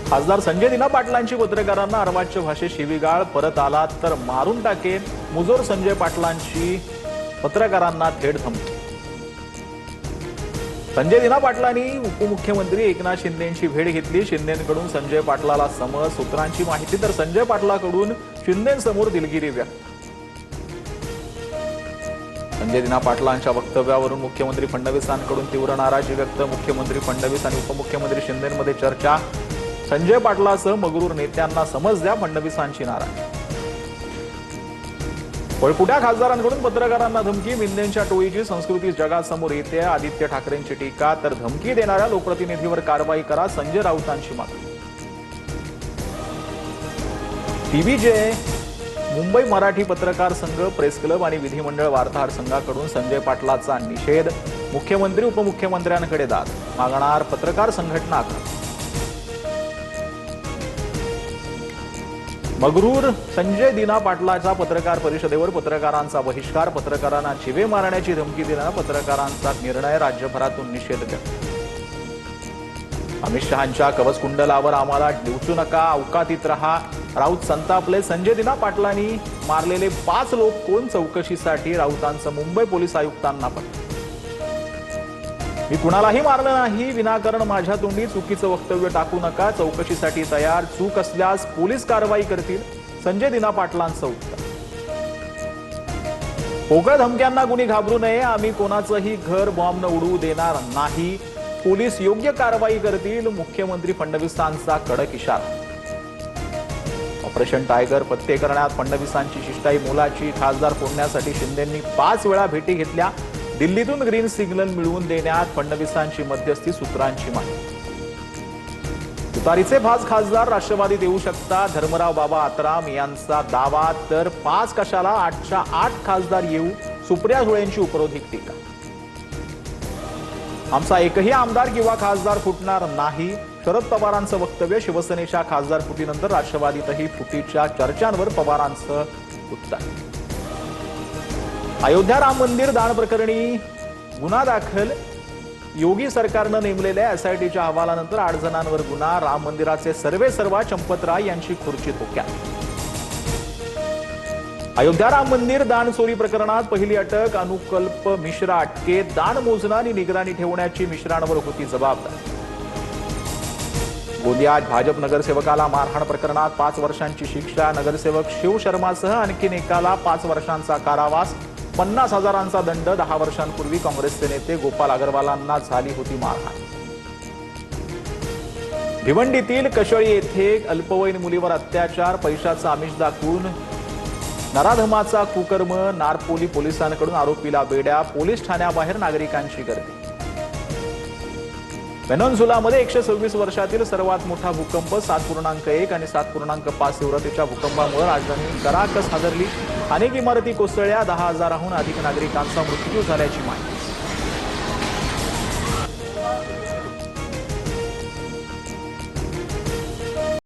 खासदार संजय दिना पाटलांची पत्रकारांना अर्वाच्य भाषेत शिवीगाळ, परत आलात तर मारून टाकेन, मुजोर संजय पाटलांची पत्रकारांना थेट धमकी। संजय दिना पाटलांनी उपमुख्यमंत्री एकनाथ शिंदेंची भेट घेतली। शिंदेंकडून संजय पाटलाला समज, सूत्रांची माहिती तर संजय पाटलाकडून शिंदेंसमोर दिलगिरी व्यक्त। संजय दिना पाटलांच्या वक्तव्यावरून मुख्यमंत्री फडणवीसांकडून तीव्र नाराजी व्यक्त। मुख्यमंत्री फडणवीस आणि उपमुख्यमंत्री शिंदेंमध्ये चर्चा। संजय पाटलासह मगरूर नेत्यांना समज द्या, फडणवीसांची नाराजी। पळपुट्या खासदारांकडून पत्रकारांना धमकी, मिंदेंच्या टोळीची संस्कृती जगासमोर येते। आदित्य ठाकरेंची टीका, तर धमकी देणाऱ्या लोकप्रतिनिधीवर कारवाई करा, संजय राऊतांची मागणी। टीव्हीजे मुंबई मराठी पत्रकार संघ, प्रेस क्लब आणि विधिमंडळ वार्ताहर संघाकडून संजय पाटलाचा निषेध। मुख्यमंत्री उपमुख्यमंत्र्यांकडे दाद मागणार पत्रकार संघटना। मगरूर संजय दिना पाटलाच्या पत्रकार परिषदेवर पत्रकारांचा बहिष्कार। पत्रकारांना जीवे मारण्याची धमकी देणारा पत्रकारांचा निर्णय, राज्यभरातून निषेध व्यक्त। अमित शहांच्या कवचकुंडलावर आम्हाला डिवचू नका, अवकातीत रहा, राऊत संतापले। संजय दिना पाटलांनी मारलेले 5 लोक कोण, चौकशीसाठी राऊतांचं मुंबई पोलीस आयुक्तांना पत्र। मी कुणालाही मारलं नाही, विनाकारण माझ्या तोंडी चुकीचं वक्तव्य टाकू नका, चौकशीसाठी तयार, चूक असल्यास पोलीस कारवाई करतील, संजय दिना पाटलांचं उत्तर। पोकळ धमक्यांना कुणी घाबरू नये, आम्ही कोणाचंही घर बॉम्ब न उडवू देणार नाही, पोलीस योग्य कारवाई करतील, मुख्यमंत्री फडणवीसांचा कडक इशारा। ऑपरेशन टायगर पत्ते करण्यात फडणवीसांची शिष्टाई मोलाची। खासदार फोडण्यासाठी शिंदेंनी 5 वेळा भेटी घेतल्या। दिल्लीतून ग्रीन सिग्नल मिळवून देण्यात फडणवीसांची मध्यस्थी, सूत्रांची माहिती। तुतारीचे 5 खासदार राष्ट्रवादीत येऊ शकतात, धर्मराव बाबा आत्राम यांचा दावा। तर 5 कशाला, 8च्या 8 खासदार येऊ, सुप्रिया सुळेंची उपरोधिक टीका। आमचा एकही आमदार किंवा खासदार फुटणार नाही, शरद पवारांचं वक्तव्य। शिवसेनेच्या खासदार फुटीनंतर राष्ट्रवादीतही फुटीच्या चर्चांवर पवारांचं उत्तर। अयोध्या राम मंदिर दान प्रकरणी गुन्हा दाखल, योगी सरकारनं नेमलेल्या एसआयटीच्या अहवालानंतर 8 जणांवर गुन्हा। राम मंदिराचे सर्वेसर्वा चंपतराय यांची खुर्ची धोक्यात। अयोध्या राम मंदिर दान चोरी प्रकरणात पहिली अटक, अनुकल्प मिश्रा अटकेत। दान मोजणं आणि निगराणी ठेवण्याची मिश्रांवर होती जबाबदारी। गोंदियात भाजप नगरसेवकाला मारहाण प्रकरणात 5 वर्षांची शिक्षा, नगरसेवक शिव शर्मासह आणखी एकाला 5 वर्षांचा कारावास, 50,000चा दंड। 10 वर्षांपूर्वी काँग्रेसचे नेते गोपाल अग्रवालांना झाली होती मारहाण। भिवंडीतील कशळी येथे अल्पवयीन मुलीवर अत्याचार, पैशाचा आमिष दाखवून नराधमाचा कुकर्म, नारपोली पोलिसांकडून आरोपीला बेड्या, पोलीस ठाण्याबाहेर नागरिकांची गर्दी। वेनेझुएलामध्ये 126 वर्षातील सर्वात मोठा भूकंप, 7.1 आणि 7.5 तीव्रतेच्या भूकंपामुळे राजधानी कराकस हादरली। अनेक इमारती कोसळल्या, 10,000हून अधिक नागरिकांचा मृत्यू झाल्याची माहिती।